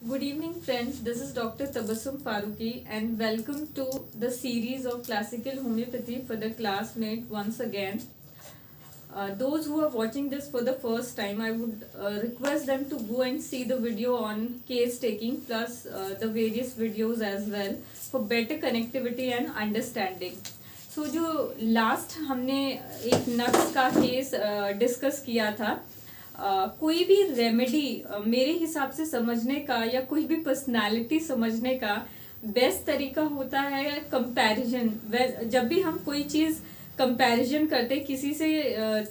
Good evening, friends. This is Dr. Tabassum Faruqi, and welcome to the series of classical homeopathy for the classmate once again. Those who are watching this for the first time, I would request them to go and see the video on case taking plus the various videos as well for better connectivity and understanding. So जो last हमने एक नक्स का case discuss किया था, कोई भी remedy मेरे हिसाब से समझने का या कोई भी पर्सनालिटी समझने का बेस्ट तरीका होता है कंपैरिजन। जब भी हम कोई चीज़ कंपैरिजन करते किसी से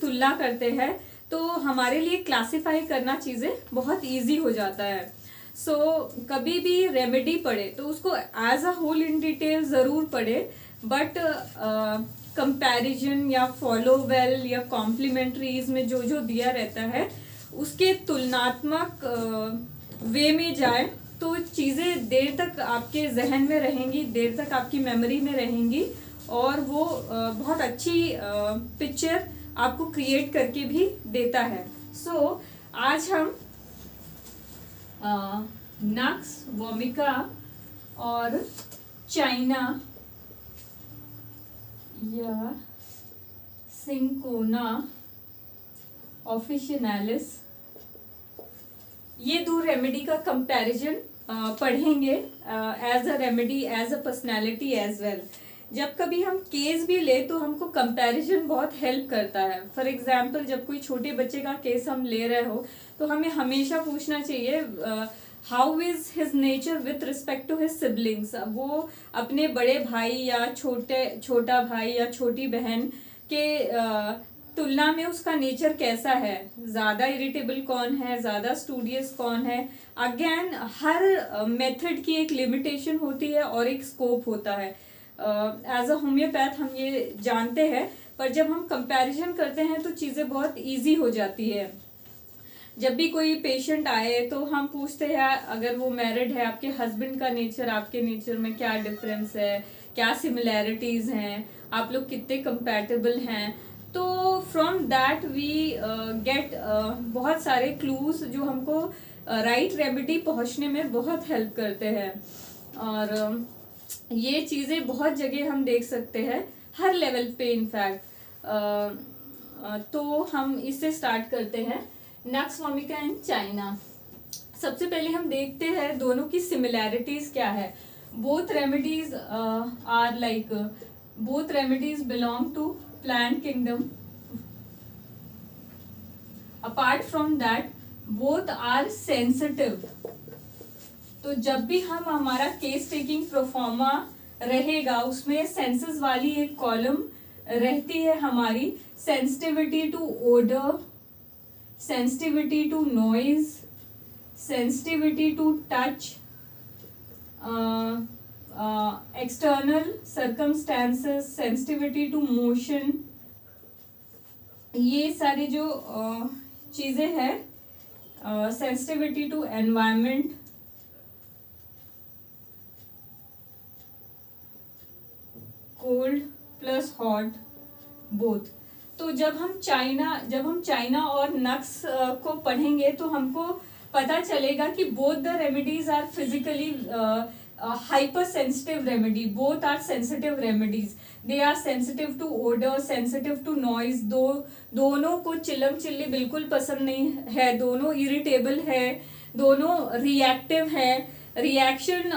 तुलना करते हैं तो हमारे लिए क्लासिफाई करना चीज़ें बहुत इजी हो जाता है। सो कभी भी रेमेडी पढ़े तो उसको as a whole in detail ज़रूर पढ़े, बट कंपैरिजन या फॉलो वेल या कॉम्प्लीमेंट्रीज में जो जो दिया रहता है उसके तुलनात्मक वे में जाए तो चीज़ें देर तक आपके जहन में रहेंगी, देर तक आपकी मेमोरी में रहेंगी और वो बहुत अच्छी पिक्चर आपको क्रिएट करके भी देता है। सो आज हम नक्स, वोमिका और चाइना या सिंकोना ऑफिशियनालिस, ये दो रेमेडी का कंपैरिजन पढ़ेंगे as a remedy, as a personality as well. जब कभी हम केस भी ले तो हमको कंपैरिजन बहुत हेल्प करता है। फॉर एग्जांपल जब कोई छोटे बच्चे का केस हम ले रहे हो तो हमें हमेशा पूछना चाहिए how is his nature with respect to his siblings. वो अपने बड़े भाई या छोटा भाई या छोटी बहन के तुलना में उसका नेचर कैसा है, ज़्यादा इरिटेबल कौन है, ज़्यादा स्टूडियस कौन है। अगेन हर मेथड की एक लिमिटेशन होती है और एक स्कोप होता है। एज अ होम्योपैथ हम ये जानते हैं, पर जब हम कंपैरिजन करते हैं तो चीज़ें बहुत इजी हो जाती है। जब भी कोई पेशेंट आए तो हम पूछते हैं अगर वो मैरिड है, आपके हस्बैंड का नेचर आपके नेचर में क्या डिफरेंस है, क्या सिमिलैरिटीज़ हैं, आप लोग कितने कंपैटिबल हैं। तो फ्रॉम दैट वी गेट बहुत सारे क्लूज जो हमको राइट रेमेडी पहुंचने में बहुत हेल्प करते हैं। और ये चीज़ें बहुत जगह हम देख सकते हैं, हर लेवल पे इनफैक्ट। तो हम इससे स्टार्ट करते हैं, नक्स, वोमिका एंड चाइना। सबसे पहले हम देखते हैं दोनों की सिमिलैरिटीज क्या है। Both remedies are like, both remedies belong to plant kingdom. Apart from that both are sensitive. तो जब भी हम हमारा केस टेकिंग प्रोफॉर्मा रहेगा उसमें सेंसेस वाली एक कॉलम रहती है हमारी। Sensitivity to odour, sensitivity to noise, sensitivity to touch, external circumstances, sensitivity to motion, ये सारी जो चीज़ें हैं, sensitivity to environment, cold plus hot both। तो जब हम चाइना और नक्स को पढ़ेंगे तो हमको पता चलेगा कि both the remedies are physically hyper sensitive remedy, both are sensitive remedies. They are sensitive to odour, sensitive to noise. दोनों को चिल्लम चिल्ली बिल्कुल पसंद नहीं है, दोनों इरिटेबल है, दोनों रिएक्टिव है। रिएक्शन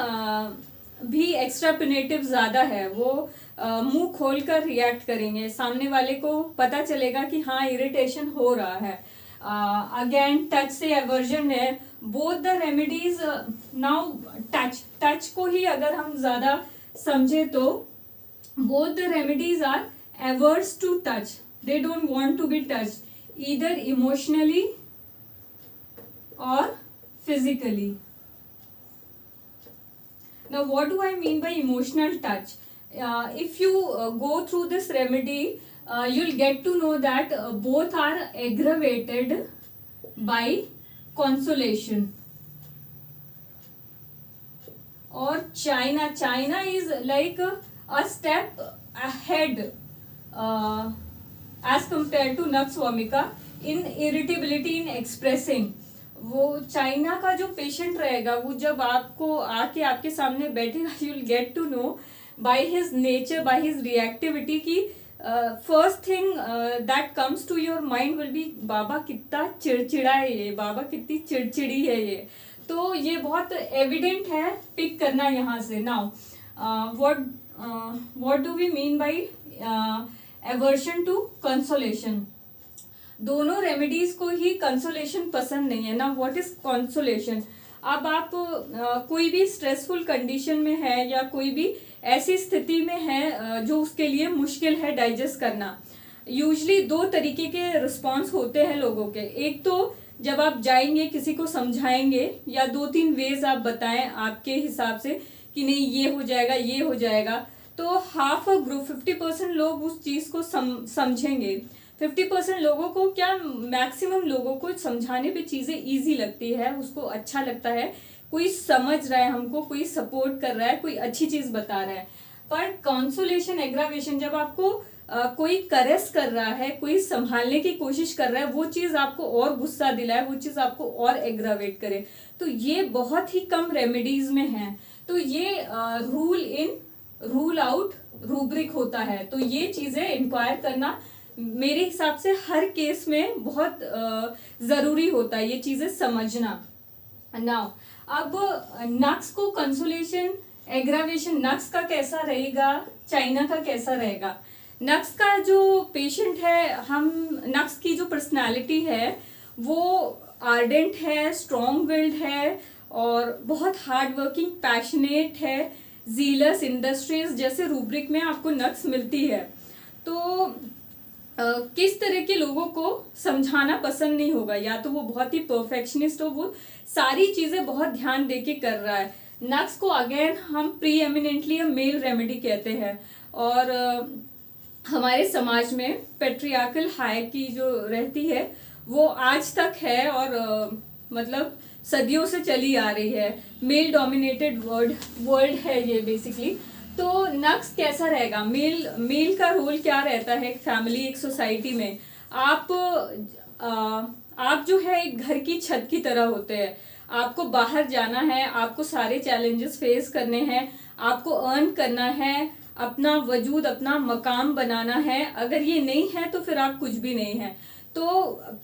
भी एक्स्ट्रापिनेटिव ज़्यादा है, वो मुंह खोल कर रिएक्ट करेंगे, सामने वाले को पता चलेगा कि हाँ इरिटेशन हो रहा है। अगेन टच से एवर्जन है। Both the remedies, now touch को ही अगर हम ज़्यादा समझे तो both the remedies are averse to touch, they don't want to be touched either emotionally और physically. Now what do I mean by emotional touch? If you go through this remedy, you'll get to know that both are aggravated by consolation. और China is like a step ahead as compared to nux vomica in irritability in expressing. वो China का जो patient रहेगा, वो जब आपको आके आपके सामने बैठेगा, you will get to know by his nature, by his reactivity की first thing that comes to your mind will be बाबा कितना चिड़चिड़ा है ये, बाबा कितनी चिड़चिड़ी है ये। तो ये बहुत एविडेंट है, पिक करना यहाँ से। Now what do we mean by aversion to consolation? दोनों रेमेडीज को ही कंसोलेशन पसंद नहीं है ना। What is consolation? अब आप कोई भी स्ट्रेसफुल कंडीशन में है या कोई भी ऐसी स्थिति में है जो उसके लिए मुश्किल है डाइजेस्ट करना, यूजली दो तरीके के रिस्पॉन्स होते हैं लोगों के। एक तो जब आप जाएंगे किसी को समझाएंगे या 2-3 वेज आप बताएं आपके हिसाब से कि नहीं ये हो जाएगा, ये हो जाएगा, तो हाफ अ ग्रुप 50% लोग उस चीज को समझेंगे। 50% लोगों को क्या, मैक्सिमम लोगों को समझाने पे चीजें इजी लगती है, उसको अच्छा लगता है, कोई समझ रहा है हमको, कोई सपोर्ट कर रहा है, कोई अच्छी चीज बता रहा है। पर कंसोलेशन, एग्रावेशन, जब आपको कोई करेस कर रहा है, कोई संभालने की कोशिश कर रहा है, वो चीज आपको और गुस्सा दिलाए, वो चीज आपको और एग्रावेट करे, तो ये बहुत ही कम रेमेडीज में है। तो ये rule in rule out rubric होता है। तो ये चीजें इंक्वायर करना मेरे हिसाब से हर केस में बहुत जरूरी होता है, ये चीजें समझना। नाउ अब नक्स को कंसोलेशन, एग्रावेशन, नक्स का कैसा रहेगा, चाइना का कैसा रहेगा? नक्स का जो पेशेंट है, हम नक्स की जो पर्सनालिटी है वो आर्डेंट है, स्ट्रॉन्ग विल्ड है और बहुत हार्ड वर्किंग, पैशनेट है, जीलस, इंडस्ट्रीज जैसे रूब्रिक में आपको नक्स मिलती है। तो किस तरह के लोगों को समझाना पसंद नहीं होगा? या तो वो बहुत ही परफेक्शनिस्ट हो, वो सारी चीजें बहुत ध्यान देके कर रहा है। नक्स को अगेन हम प्री एमिनेंटली मेल रेमेडी कहते हैं। और हमारे समाज में पेट्रियार्कल हायरार्की जो रहती है वो आज तक है और मतलब सदियों से चली आ रही है। मेल डोमिनेटेड वर्ल्ड है ये बेसिकली। तो नक्स कैसा रहेगा? मेल का रोल क्या रहता है एक फैमिली, एक सोसाइटी में? आप जो है एक घर की छत की तरह होते हैं। आपको बाहर जाना है, आपको सारे चैलेंजेस फेस करने हैं, आपको अर्न करना है, अपना वजूद, अपना मकाम बनाना है। अगर ये नहीं है तो फिर आप कुछ भी नहीं है। तो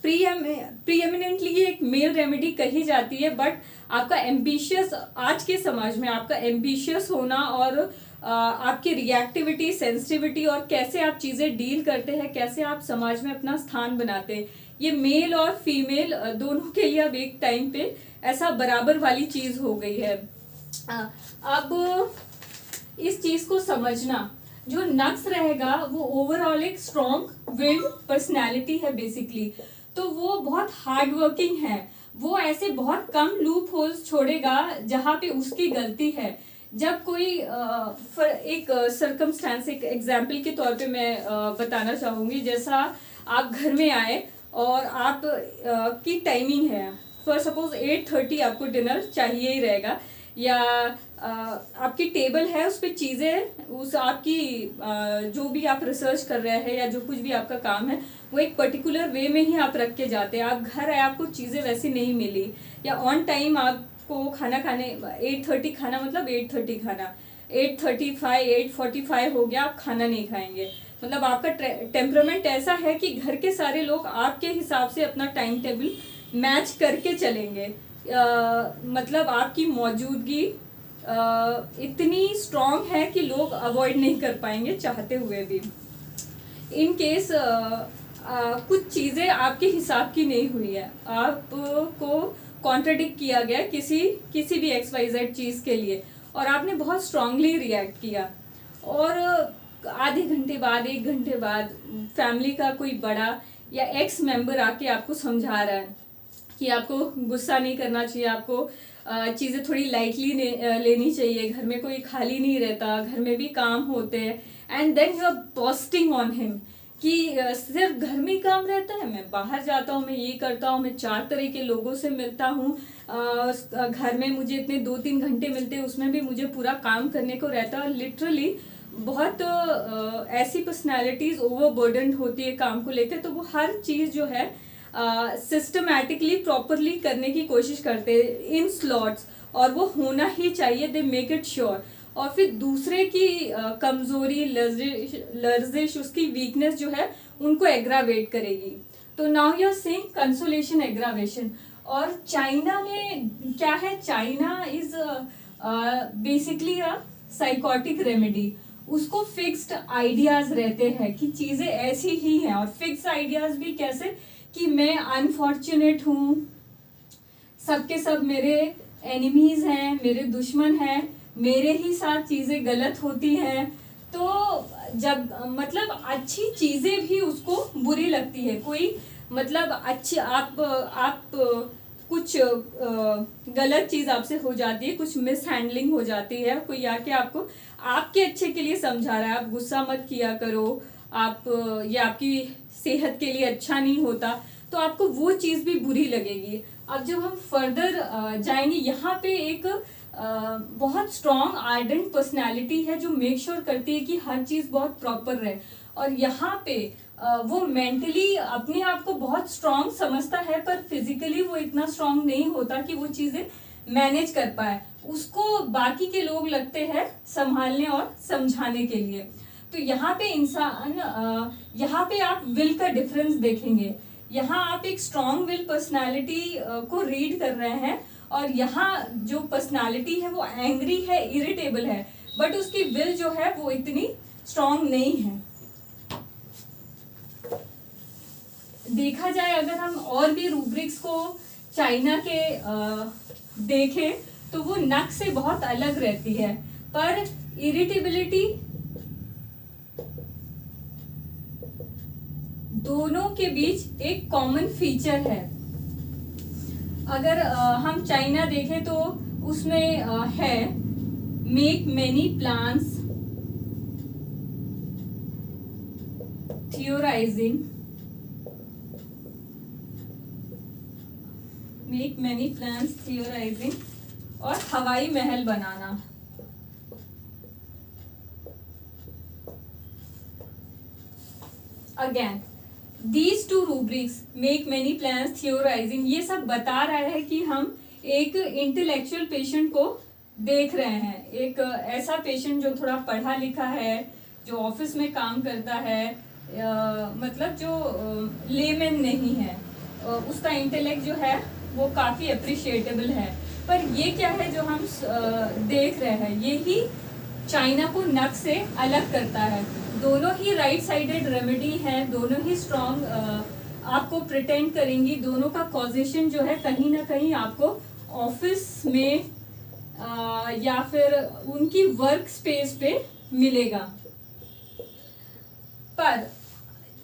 प्रीएमिनेंटली ये एक मेल रेमेडी कही जाती है। बट आपका एम्बिशियस, आज के समाज में आपका एम्बिशियस होना और आपकी रिएक्टिविटी, सेंसिटिविटी और कैसे आप चीजें डील करते हैं, कैसे आप समाज में अपना स्थान बनाते हैं, ये मेल और फीमेल दोनों के लिए अब एक टाइम पे ऐसा बराबर वाली चीज हो गई है। अब इस चीज को समझना, जो नक्स रहेगा वो ओवरऑल एक स्ट्रॉन्ग विल्ड पर्सनैलिटी है बेसिकली। तो वो बहुत हार्ड वर्किंग है, वो ऐसे बहुत कम लूप होल्स छोड़ेगा जहां पे उसकी गलती है। जब कोई एक सर्कमस्टांस, एक एग्जाम्पल के तौर पे मैं बताना चाहूंगी। जैसा आप घर में आए और आप की टाइमिंग है, फॉर सपोज 8:30 आपको डिनर चाहिए ही रहेगा, या आपकी टेबल है उस पर चीज़ें, उस आपकी जो भी आप रिसर्च कर रहे हैं या जो कुछ भी आपका काम है वो एक पर्टिकुलर वे में ही आप रख के जाते हैं। आप घर आए, आपको चीज़ें वैसी नहीं मिली, या ऑन टाइम आपको खाना खाने 8:30 खाना, मतलब 8:30 खाना, 8:35 8:45 हो गया, आप खाना नहीं खाएंगे। मतलब आपका टेम्परामेंट ऐसा है कि घर के सारे लोग आपके हिसाब से अपना टाइम टेबल मैच करके चलेंगे। मतलब आपकी मौजूदगी इतनी स्ट्रॉन्ग है कि लोग अवॉइड नहीं कर पाएंगे चाहते हुए भी। इन केस कुछ चीज़ें आपके हिसाब की नहीं हुई है, आपको कॉन्ट्रडिक्ट किया गया किसी भी XYZ चीज़ के लिए, और आपने बहुत स्ट्रांगली रिएक्ट किया, और आधे घंटे बाद, 1 घंटे बाद फैमिली का कोई बड़ा या एक्स मेंबर आके आपको समझा रहा है कि आपको गुस्सा नहीं करना चाहिए, आपको चीज़ें थोड़ी लाइटली लेनी चाहिए, घर में कोई खाली नहीं रहता, घर में भी काम होते हैं, and then you are posting on him कि सिर्फ घर में ही काम रहता है, मैं बाहर जाता हूँ, मैं ये करता हूँ, मैं 4 तरह के लोगों से मिलता हूँ, घर में मुझे इतने 2-3 घंटे मिलते हैं, उसमें भी मुझे पूरा काम करने को रहता है। और लिटरली बहुत ऐसी पर्सनैलिटीज ओवरबर्डन्ड होती है काम को लेकर, तो वो हर चीज़ जो है सिस्टमैटिकली प्रॉपरली करने की कोशिश करते हैं इन स्लॉट्स, और वो होना ही चाहिए, दे मेक इट श्योर। और फिर दूसरे की कमजोरी, लर्जिश, उसकी वीकनेस जो है उनको एग्रावेट करेगी। तो now you are seeing consolation aggravation. और चाइना में क्या है, China is basically a psychotic remedy. उसको फिक्स्ड आइडियाज रहते हैं कि चीजें ऐसी ही हैं, और फिक्स्ड आइडियाज भी कैसे कि मैं अनफॉर्चुनेट हूँ, सबके सब मेरे एनिमीज हैं, मेरे दुश्मन हैं, मेरे ही साथ चीजें गलत होती हैं। तो जब मतलब अच्छी चीजें भी उसको बुरी लगती है। कोई मतलब अच्छी आप कुछ गलत चीज आपसे हो जाती है, कुछ मिस हैंडलिंग हो जाती है, कोई आके आपको आपके अच्छे के लिए समझा रहा है, आप गुस्सा मत किया करो, आप ये आपकी सेहत के लिए अच्छा नहीं होता, तो आपको वो चीज भी बुरी लगेगी। अब जब हम फर्दर जाएंगे, यहाँ पे एक बहुत स्ट्रॉन्ग आर्डेंट पर्सनैलिटी है जो मेक श्योर करती है कि हर चीज बहुत प्रॉपर रहे। और यहाँ पे वो मेंटली अपने आप को बहुत स्ट्रांग समझता है, पर फिजिकली वो इतना स्ट्रांग नहीं होता कि वो चीजें मैनेज कर पाए। उसको बाकी के लोग लगते हैं संभालने और समझाने के लिए। तो यहाँ पे यहाँ पे आप विल का डिफरेंस देखेंगे। यहाँ आप एक स्ट्रांग विल पर्सनालिटी को रीड कर रहे हैं, और यहाँ जो पर्सनालिटी है वो एंग्री है, इरिटेबल है, बट उसकी विल जो है वो इतनी स्ट्रांग नहीं है। देखा जाए अगर हम और भी रूब्रिक्स को चाइना के देखें तो वो नक से बहुत अलग रहती है, पर इरिटेबिलिटी दोनों के बीच एक कॉमन फीचर है। अगर हम चाइना देखें तो उसमें है make many plans, theorising, make many plans, theorising, और हवाई महल बनाना। Again these two rubrics, make many plans, theorising, ये सब बता रहा है कि हम एक इंटेलेक्चुअल पेशेंट को देख रहे हैं, एक ऐसा पेशेंट जो थोड़ा पढ़ा लिखा है, जो ऑफिस में काम करता है, मतलब जो लेमैन नहीं है, उसका इंटेलेक्ट जो है वो काफी अप्रिशिएटेबल है। पर ये क्या है जो हम देख रहे हैं, ये ही चाइना को नक से अलग करता है। दोनों ही राइट साइडेड रेमेडी है, दोनों ही स्ट्रॉन्ग आपको प्रिटेंड करेंगी, दोनों का कॉजेशन जो है कहीं ना कहीं आपको ऑफिस में या फिर उनकी वर्क स्पेस पे मिलेगा। पर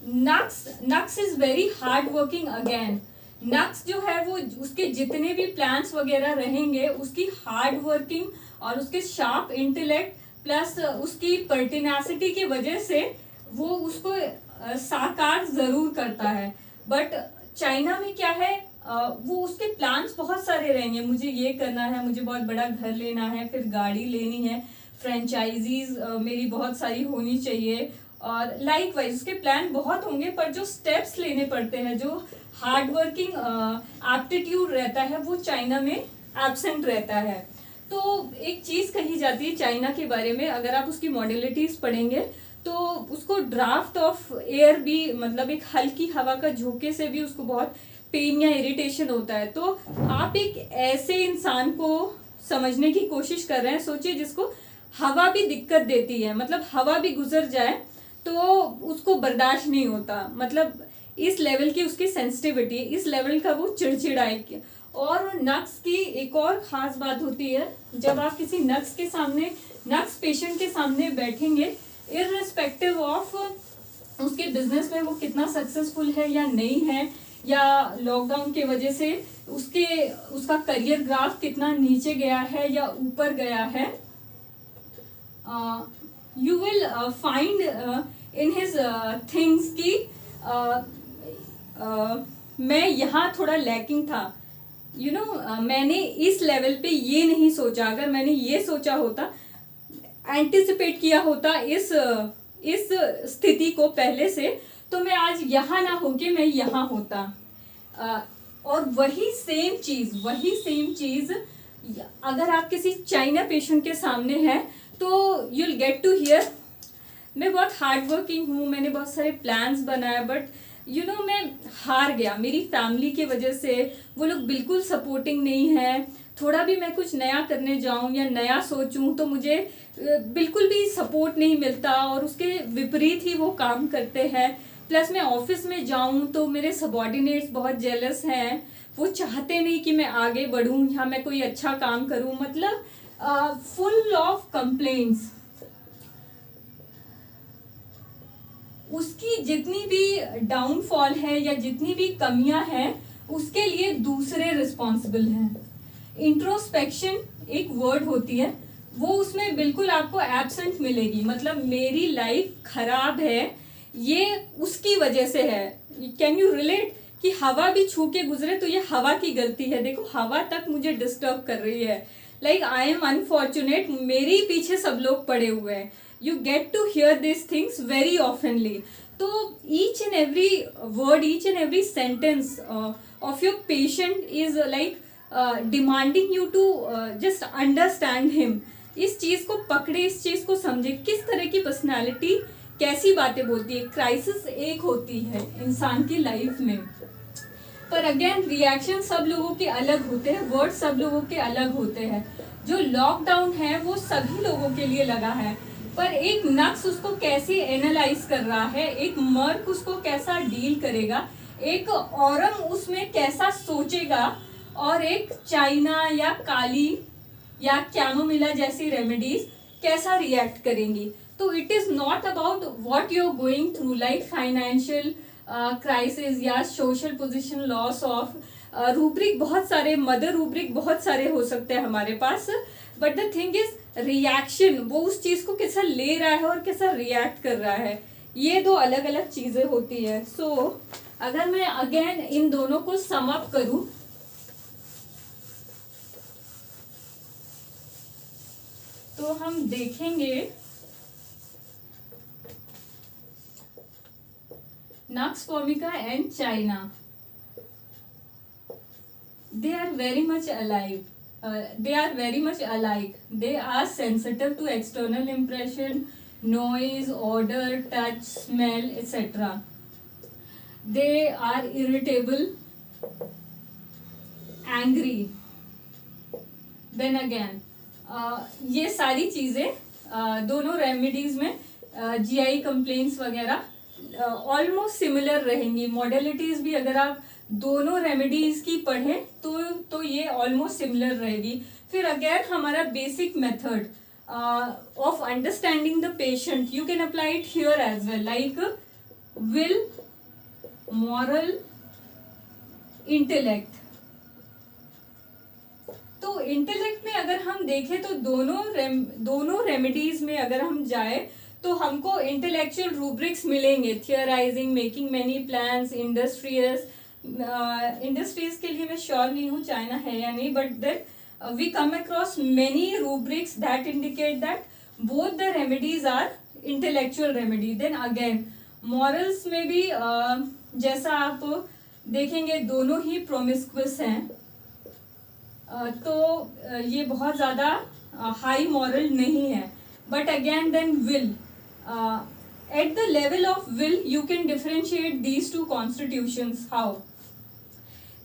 nux is very hard working. Again nux जो है वो उसके जितने भी प्लान्स वगैरह रहेंगे, उसकी हार्ड वर्किंग और उसके शार्प इंटेलेक्ट प्लस उसकी पर्टिनासिटी की वजह से वो उसको साकार जरूर करता है। बट चाइना में क्या है, वो उसके प्लान्स बहुत सारे रहेंगे, मुझे ये करना है, मुझे बहुत बड़ा घर लेना है, फिर गाड़ी लेनी है, फ्रेंचाइजीज मेरी बहुत सारी होनी चाहिए, और लाइक वाइज उसके प्लान बहुत होंगे, पर जो स्टेप्स लेने पड़ते हैं, जो हार्ड वर्किंग एप्टीट्यूड रहता है, वो चाइना में एब्सेंट रहता है। तो एक चीज कही जाती है चाइना के बारे में, अगर आप उसकी मॉडलिटीज पढ़ेंगे तो उसको ड्राफ्ट ऑफ एयर भी, मतलब एक हल्की हवा का झोंके से भी उसको बहुत पेन या इरिटेशन होता है। तो आप एक ऐसे इंसान को समझने की कोशिश कर रहे हैं, सोचिए जिसको हवा भी दिक्कत देती है, मतलब हवा भी गुजर जाए तो उसको बर्दाश्त नहीं होता, मतलब इस लेवल की उसकी सेंसिटिविटी, इस लेवल का वो चिड़चिड़ाई। और नक्स की एक और खास बात होती है, जब आप किसी नक्स के सामने, नक्स पेशेंट के सामने बैठेंगे, इररिस्पेक्टिव ऑफ उसके बिजनेस में वो कितना सक्सेसफुल है या नहीं है, या लॉकडाउन के वजह से उसका करियर ग्राफ कितना नीचे गया है या ऊपर गया है, you will find in his things कि मैं यहाँ थोड़ा लैकिंग था, you know, मैंने इस लेवल पे ये नहीं सोचा, अगर मैंने ये सोचा होता, एंटिसिपेट किया होता इस स्थिति को पहले से, तो मैं आज यहाँ ना होके मैं यहाँ होता। और वही सेम चीज अगर आप किसी चाइना पेशेंट के सामने हैं तो you will get to hear, मैं बहुत हार्ड वर्किंग हूँ, मैंने बहुत सारे प्लान्स बनाए, बट मैं हार गया मेरी फैमिली की वजह से। वो लोग बिल्कुल सपोर्टिंग नहीं है। थोड़ा भी मैं कुछ नया करने जाऊं या नया सोचूं तो मुझे बिल्कुल भी सपोर्ट नहीं मिलता, और उसके विपरीत ही वो काम करते हैं। प्लस मैं ऑफिस में जाऊं तो मेरे सबॉर्डिनेट्स बहुत जेलस हैं, वो चाहते नहीं कि मैं आगे बढ़ूं या मैं कोई अच्छा काम करूं, मतलब फुल ऑफ कंप्लेंट्स। उसकी जितनी भी डाउनफॉल है या जितनी भी कमियां हैं उसके लिए दूसरे रिस्पॉन्सिबल हैं। इंट्रोस्पेक्शन एक वर्ड होती है, वो उसमें बिल्कुल आपको एब्सेंट मिलेगी, मतलब मेरी लाइफ खराब है ये उसकी वजह से है। कैन यू रिलेट कि हवा भी छू के गुजरे तो ये हवा की गलती है, देखो हवा तक मुझे डिस्टर्ब कर रही है, लाइक आई एम अनफॉर्चुनेट, मेरे पीछे सब लोग पड़े हुए हैं। You get to hear these things very oftenly. So each and every word, each and every sentence of your patient is like demanding you to just understand him. इस चीज को पकड़े, इस चीज को समझे, किस तरह की पर्सनालिटी कैसी बातें बोलती है। क्राइसिस एक होती है इंसान की लाइफ में, पर अगेन रिएक्शन सब लोगों के अलग होते हैं, वर्ड सब लोगों के अलग होते हैं। जो लॉकडाउन है वो सभी लोगों के लिए लगा है, पर एक नक्स उसको कैसे एनालाइज कर रहा है, एक मर्क उसको कैसा डील करेगा, एक औरम उसमें कैसा सोचेगा, और एक चाइना या काली या कैमोमिला जैसी रेमेडीज कैसा रिएक्ट करेंगी। तो it is not about what you are going through, like financial crisis या social position loss of rubric, बहुत सारे मदर रूब्रिक बहुत सारे हो सकते हैं हमारे पास, but the thing is reaction, वो उस चीज को कैसा ले रहा है और कैसा रिएक्ट कर रहा है, ये दो अलग अलग चीजें होती है। सो अगर मैं अगेन इन दोनों को सम अप करूं तो हम देखेंगे nux formica and China, they are very much alive. They are very much alike. They are sensitive to external impression, noise, odor, touch, smell, etc. They are irritable, angry. Then again, ये सारी चीजें दोनों remedies में GI complaints वगैरह almost similar रहेंगी। Modalities भी अगर आप दोनों रेमेडीज की पढ़ें तो ये ऑलमोस्ट सिमिलर रहेगी। फिर अगेन हमारा basic method of understanding the patient, you can apply it here as well, like will, moral, intellect. तो इंटेलेक्ट में अगर हम देखें तो दोनों रेमेडीज में अगर हम जाए तो हमको इंटेलेक्चुअल रूब्रिक्स मिलेंगे, थियराइजिंग, मेकिंग मेनी प्लान्स, इंडस्ट्रीज के लिए मैं श्योर नहीं हूँ चाइना है या नहीं, but then we come across many rubrics that indicate that both the remedies are intellectual remedy. Then again morals में भी जैसा आप देखेंगे दोनों ही प्रोमिस्क्वस हैं, तो ये बहुत ज़्यादा हाई मॉरल नहीं है। But again then will, at the level of will you can differentiate these two constitutions. how?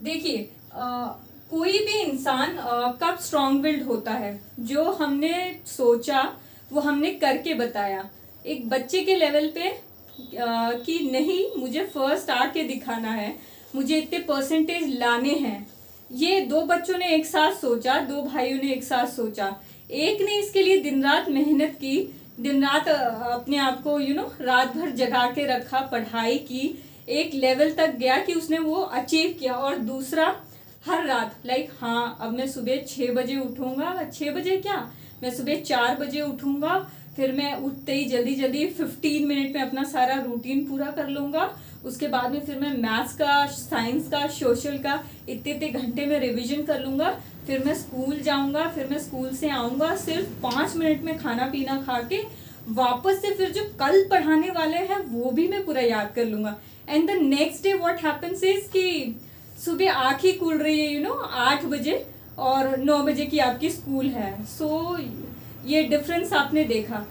देखिए कोई भी इंसान कब स्ट्रॉन्ग विल्ड होता है, जो हमने सोचा वो हमने करके बताया। एक बच्चे के लेवल पे कि नहीं मुझे फर्स्ट आके दिखाना है, मुझे इतने परसेंटेज लाने हैं, ये दो बच्चों ने एक साथ सोचा, दो भाइयों ने एक साथ सोचा, एक ने इसके लिए दिन रात मेहनत की, दिन रात अपने आप को रात भर जगा के रखा, पढ़ाई की, एक लेवल तक गया कि उसने वो अचीव किया, और दूसरा हर रात लाइक हाँ अब मैं सुबह 6 बजे उठूंगा, 6 बजे क्या मैं सुबह 4 बजे उठूंगा, फिर मैं उठते ही जल्दी जल्दी 15 मिनट में अपना सारा रूटीन पूरा कर लूँगा, उसके बाद में फिर मैं मैथ्स का, साइंस का, सोशल का इतने घंटे में रिवीजन कर लूँगा, फिर मैं स्कूल जाऊँगा, फिर मैं स्कूल से आऊँगा, सिर्फ 5 मिनट में खाना पीना खा के वापस से फिर जो कल पढ़ाने वाले हैं वो भी मैं पूरा याद कर लूँगा। And the next day what happens is कि सुबह आँख ही खुल रही है 8 बजे और 9 बजे की आपकी स्कूल है। सो ये डिफरेंस आपने देखा।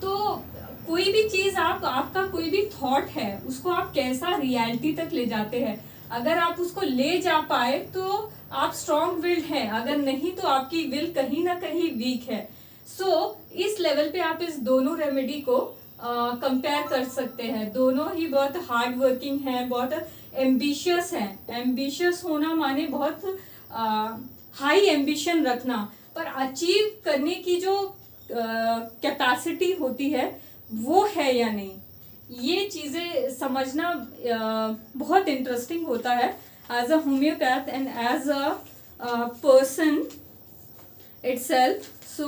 तो कोई भी चीज आपका कोई भी थॉट है उसको आप कैसा रियलिटी तक ले जाते हैं। अगर आप उसको ले जा पाए तो आप स्ट्रॉन्ग विल्ड हैं, अगर नहीं तो आपकी विल कहीं ना कहीं वीक है। सो इस लेवल पे आप इस दोनों रेमेडी को कंपेयर कर सकते हैं। दोनों ही बहुत हार्ड वर्किंग हैं, बहुत एम्बिशियस हैं। एम्बिशियस होना माने बहुत हाई एम्बिशन रखना, पर अचीव करने की जो कैपेसिटी होती है वो है या नहीं, ये चीज़ें समझना बहुत इंटरेस्टिंग होता है as a homeopath and as a person itself. So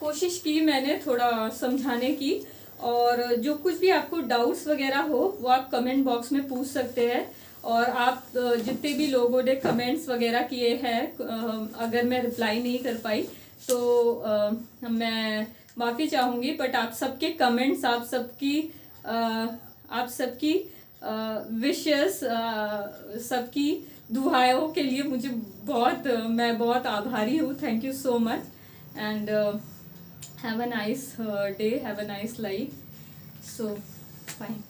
कोशिश की मैंने थोड़ा समझाने की, और जो कुछ भी आपको डाउट्स वगैरह हो वो आप कमेंट बॉक्स में पूछ सकते हैं। और आप जितने भी लोगों ने कमेंट्स वगैरह किए हैं, अगर मैं रिप्लाई नहीं कर पाई तो मैं माफ़ी चाहूँगी। बट आप सबके कमेंट्स, आप सबकी विशेस, सबकी दुआओं के लिए मैं बहुत आभारी हूँ। Thank you so much and have a nice day, have a nice life. So fine.